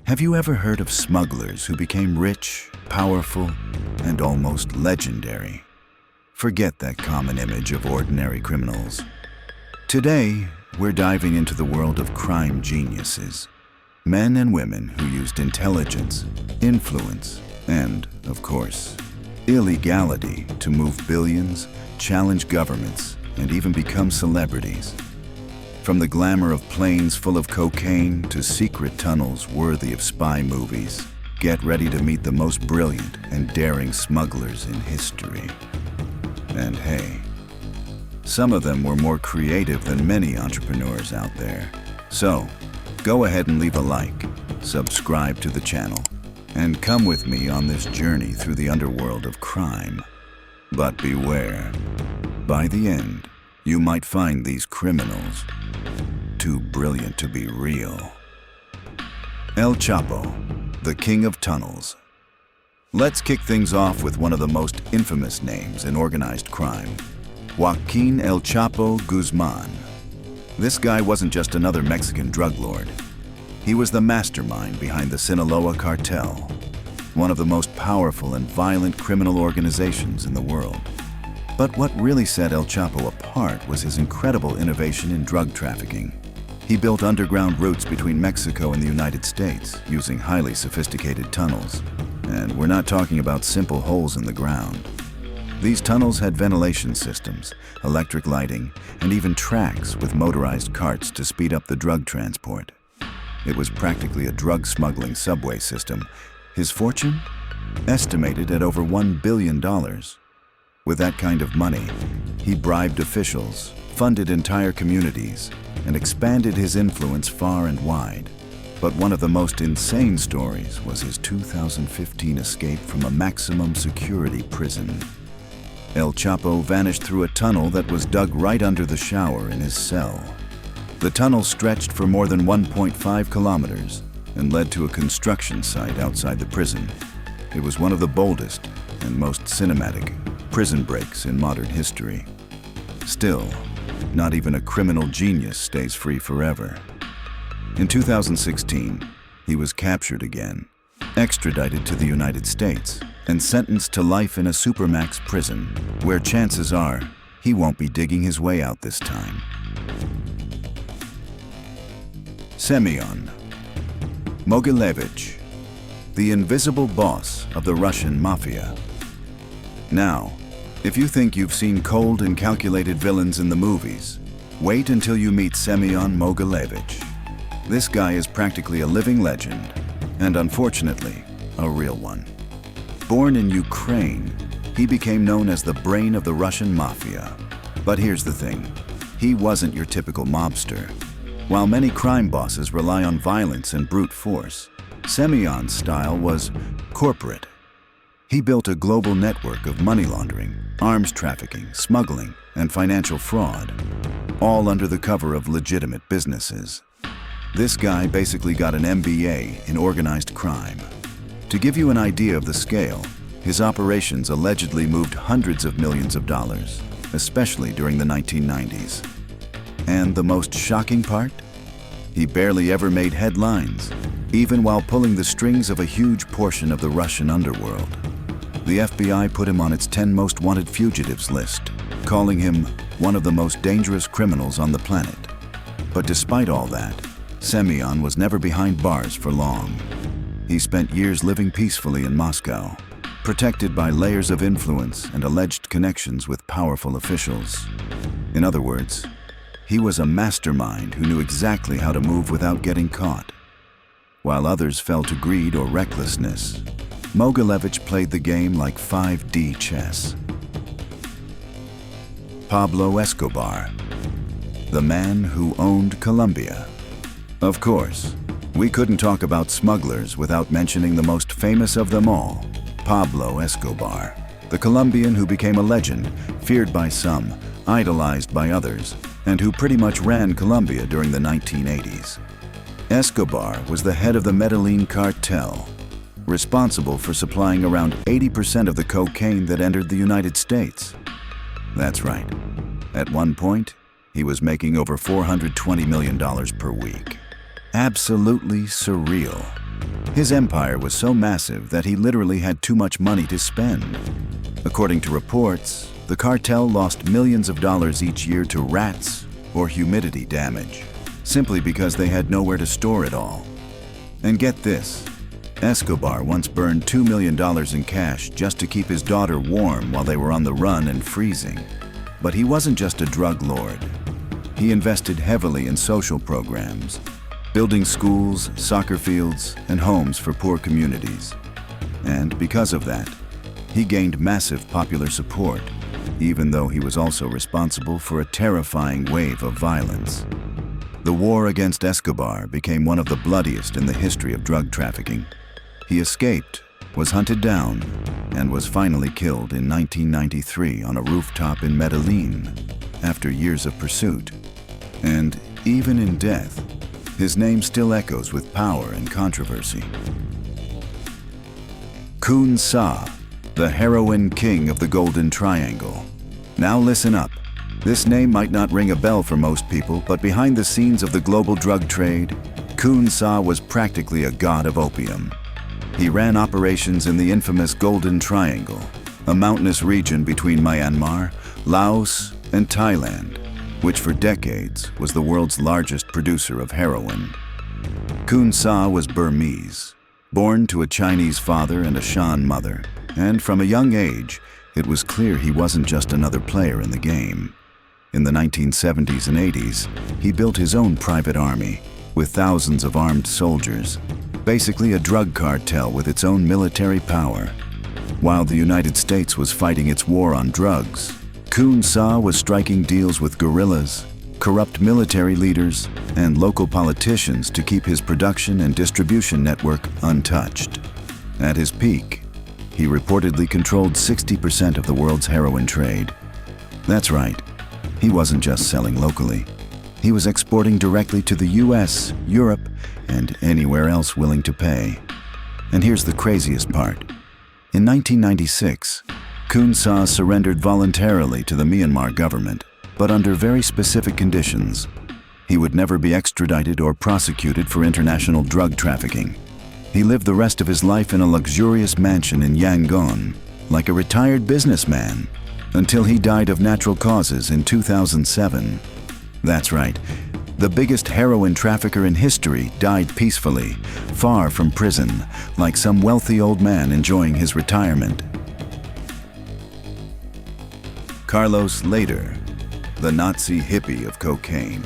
Have you ever heard of smugglers who became rich, powerful, and almost legendary? Forget that common image of ordinary criminals. Today, we're diving into the world of crime geniuses. Men and women who used intelligence, influence, and, of course, illegality to move billions, challenge governments, and even become celebrities. From the glamour of planes full of cocaine to secret tunnels worthy of spy movies, get ready to meet the most brilliant and daring smugglers in history. And hey, some of them were more creative than many entrepreneurs out there. So, go ahead and leave a like, subscribe to the channel, and come with me on this journey through the underworld of crime. But beware, by the end, you might find these criminals too brilliant to be real. El Chapo, the king of tunnels. Let's kick things off with one of the most infamous names in organized crime, Joaquin El Chapo Guzman. This guy wasn't just another Mexican drug lord. He was the mastermind behind the Sinaloa cartel, one of the most powerful and violent criminal organizations in the world. But what really set El Chapo apart was his incredible innovation in drug trafficking. He built underground routes between Mexico and the United States using highly sophisticated tunnels. And we're not talking about simple holes in the ground. These tunnels had ventilation systems, electric lighting, and even tracks with motorized carts to speed up the drug transport. It was practically a drug smuggling subway system. His fortune? Estimated at over $1 billion. With that kind of money, he bribed officials, funded entire communities, and expanded his influence far and wide. But one of the most insane stories was his 2015 escape from a maximum security prison. El Chapo vanished through a tunnel that was dug right under the shower in his cell. The tunnel stretched for more than 1.5 kilometers and led to a construction site outside the prison. It was one of the boldest and most cinematic prison breaks in modern history. Still, not even a criminal genius stays free forever. In 2016, he was captured again, extradited to the United States, and sentenced to life in a supermax prison, where chances are he won't be digging his way out this time. Semyon Mogilevich, the invisible boss of the Russian mafia. Now, if you think you've seen cold and calculated villains in the movies, wait until you meet Semyon Mogilevich. This guy is practically a living legend, and unfortunately, a real one. Born in Ukraine, he became known as the brain of the Russian mafia. But here's the thing, he wasn't your typical mobster. While many crime bosses rely on violence and brute force, Semyon's style was corporate. He built a global network of money laundering, arms trafficking, smuggling, and financial fraud, all under the cover of legitimate businesses. This guy basically got an MBA in organized crime. To give you an idea of the scale, his operations allegedly moved hundreds of millions of dollars, especially during the 1990s. And the most shocking part? He barely ever made headlines, even while pulling the strings of a huge portion of the Russian underworld. The FBI put him on its 10 most wanted fugitives list, calling him one of the most dangerous criminals on the planet. But despite all that, Semyon was never behind bars for long. He spent years living peacefully in Moscow, protected by layers of influence and alleged connections with powerful officials. In other words, he was a mastermind who knew exactly how to move without getting caught. While others fell to greed or recklessness, Mogilevich played the game like 5D chess. Pablo Escobar, the man who owned Colombia. Of course, we couldn't talk about smugglers without mentioning the most famous of them all, Pablo Escobar, the Colombian who became a legend, feared by some, idolized by others, and who pretty much ran Colombia during the 1980s. Escobar was the head of the Medellin cartel, responsible for supplying around 80% of the cocaine that entered the United States. That's right. At one point, he was making over $420 million per week. Absolutely surreal. His empire was so massive that he literally had too much money to spend. According to reports, the cartel lost millions of dollars each year to rats or humidity damage, simply because they had nowhere to store it all. And get this, Escobar once burned $2 million in cash just to keep his daughter warm while they were on the run and freezing. But he wasn't just a drug lord. He invested heavily in social programs, building schools, soccer fields, and homes for poor communities. And because of that, he gained massive popular support, even though he was also responsible for a terrifying wave of violence. The war against Escobar became one of the bloodiest in the history of drug trafficking. He escaped, was hunted down, and was finally killed in 1993 on a rooftop in Medellin after years of pursuit. And even in death, his name still echoes with power and controversy. Khun Sa, the heroin king of the Golden Triangle. Now listen up. This name might not ring a bell for most people, but behind the scenes of the global drug trade, Khun Sa was practically a god of opium. He ran operations in the infamous Golden Triangle, a mountainous region between Myanmar, Laos, and Thailand, which for decades was the world's largest producer of heroin. Khun Sa was Burmese, born to a Chinese father and a Shan mother, and from a young age, it was clear he wasn't just another player in the game. In the 1970s and 80s, he built his own private army with thousands of armed soldiers, basically a drug cartel with its own military power. While the United States was fighting its war on drugs, Khun Sa was striking deals with guerrillas, corrupt military leaders, and local politicians to keep his production and distribution network untouched. At his peak, he reportedly controlled 60% of the world's heroin trade. That's right, he wasn't just selling locally. He was exporting directly to the US, Europe, and anywhere else willing to pay. And here's the craziest part. In 1996, Khun Sa surrendered voluntarily to the Myanmar government, but under very specific conditions. He would never be extradited or prosecuted for international drug trafficking. He lived the rest of his life in a luxurious mansion in Yangon, like a retired businessman, until he died of natural causes in 2007. That's right, the biggest heroin trafficker in history died peacefully, far from prison, like some wealthy old man enjoying his retirement. Carlos Lader, the Nazi hippie of cocaine.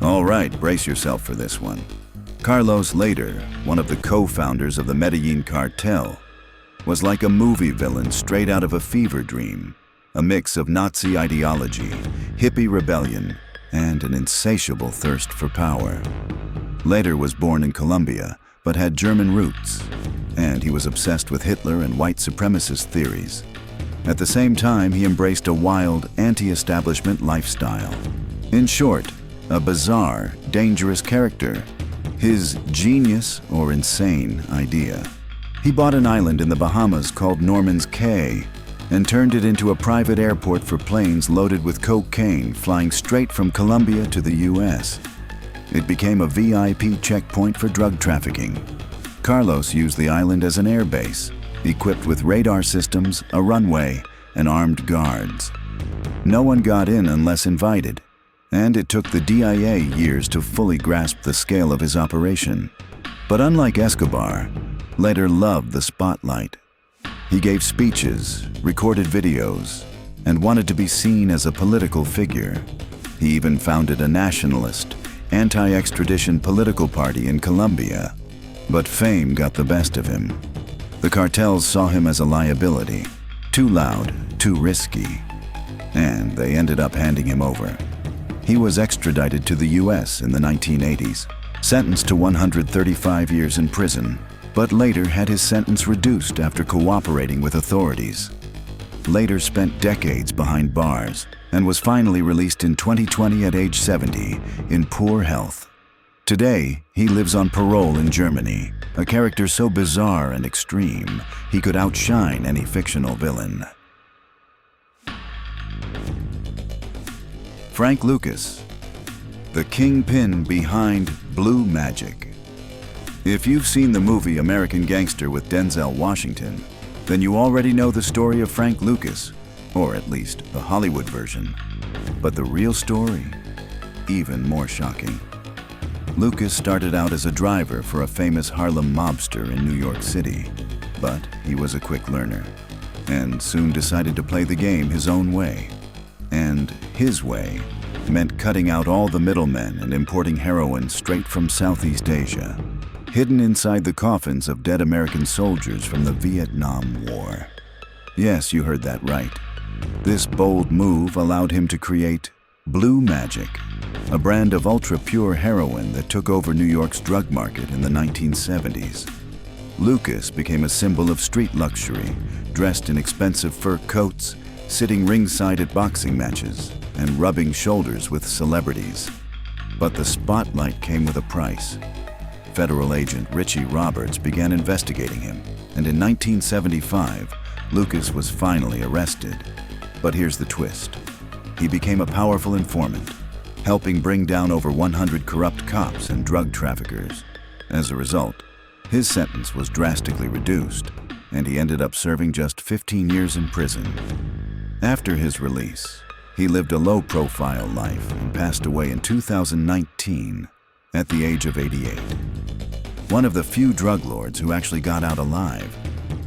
All right, brace yourself for this one. Carlos Lader, one of the co-founders of the Medellin cartel, was like a movie villain straight out of a fever dream, a mix of Nazi ideology, hippie rebellion, and an insatiable thirst for power. Lader was born in Colombia, but had German roots, and he was obsessed with Hitler and white supremacist theories. At the same time, he embraced a wild, anti-establishment lifestyle. In short, a bizarre, dangerous character. His genius or insane idea. He bought an island in the Bahamas called Norman's Cay and turned it into a private airport for planes loaded with cocaine flying straight from Colombia to the US. It became a VIP checkpoint for drug trafficking. Carlos used the island as an airbase, equipped with radar systems, a runway, and armed guards. No one got in unless invited, and it took the DIA years to fully grasp the scale of his operation. But unlike Escobar, Lader loved the spotlight. He gave speeches, recorded videos, and wanted to be seen as a political figure. He even founded a nationalist, anti-extradition political party in Colombia. But fame got the best of him. The cartels saw him as a liability, too loud, too risky, and they ended up handing him over. He was extradited to the US in the 1980s, sentenced to 135 years in prison, but later had his sentence reduced after cooperating with authorities. Later spent decades behind bars and was finally released in 2020 at age 70 in poor health. Today, he lives on parole in Germany, a character so bizarre and extreme, he could outshine any fictional villain. Frank Lucas, the kingpin behind Blue Magic. If you've seen the movie American Gangster with Denzel Washington, then you already know the story of Frank Lucas, or at least the Hollywood version. But the real story, even more shocking. Lucas started out as a driver for a famous Harlem mobster in New York City, but he was a quick learner and soon decided to play the game his own way. And his way meant cutting out all the middlemen and importing heroin straight from Southeast Asia, hidden inside the coffins of dead American soldiers from the Vietnam War. Yes, you heard that right. This bold move allowed him to create Blue Magic, a brand of ultra-pure heroin that took over New York's drug market in the 1970s. Lucas became a symbol of street luxury, dressed in expensive fur coats, sitting ringside at boxing matches, and rubbing shoulders with celebrities. But the spotlight came with a price. Federal agent Richie Roberts began investigating him, and in 1975, Lucas was finally arrested. But here's the twist. He became a powerful informant, helping bring down over 100 corrupt cops and drug traffickers. As a result, his sentence was drastically reduced, and he ended up serving just 15 years in prison. After his release, he lived a low-profile life and passed away in 2019 at the age of 88. One of the few drug lords who actually got out alive,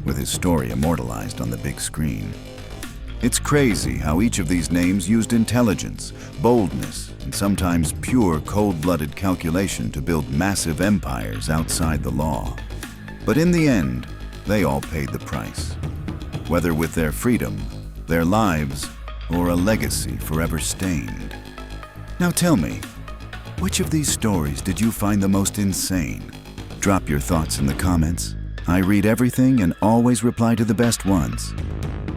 with his story immortalized on the big screen. It's crazy how each of these names used intelligence, boldness, and sometimes pure cold-blooded calculation to build massive empires outside the law. But in the end, they all paid the price, whether with their freedom, their lives, or a legacy forever stained. Now tell me, which of these stories did you find the most insane? Drop your thoughts in the comments. I read everything and always reply to the best ones.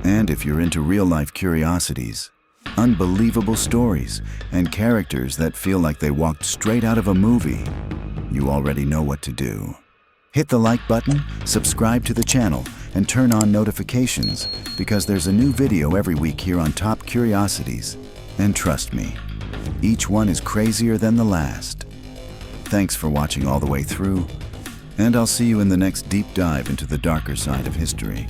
And if you're into real-life curiosities, unbelievable stories, and characters that feel like they walked straight out of a movie, you already know what to do. Hit the like button, subscribe to the channel, and turn on notifications because there's a new video every week here on Top Curiosities. And trust me, each one is crazier than the last. Thanks for watching all the way through, and I'll see you in the next deep dive into the darker side of history.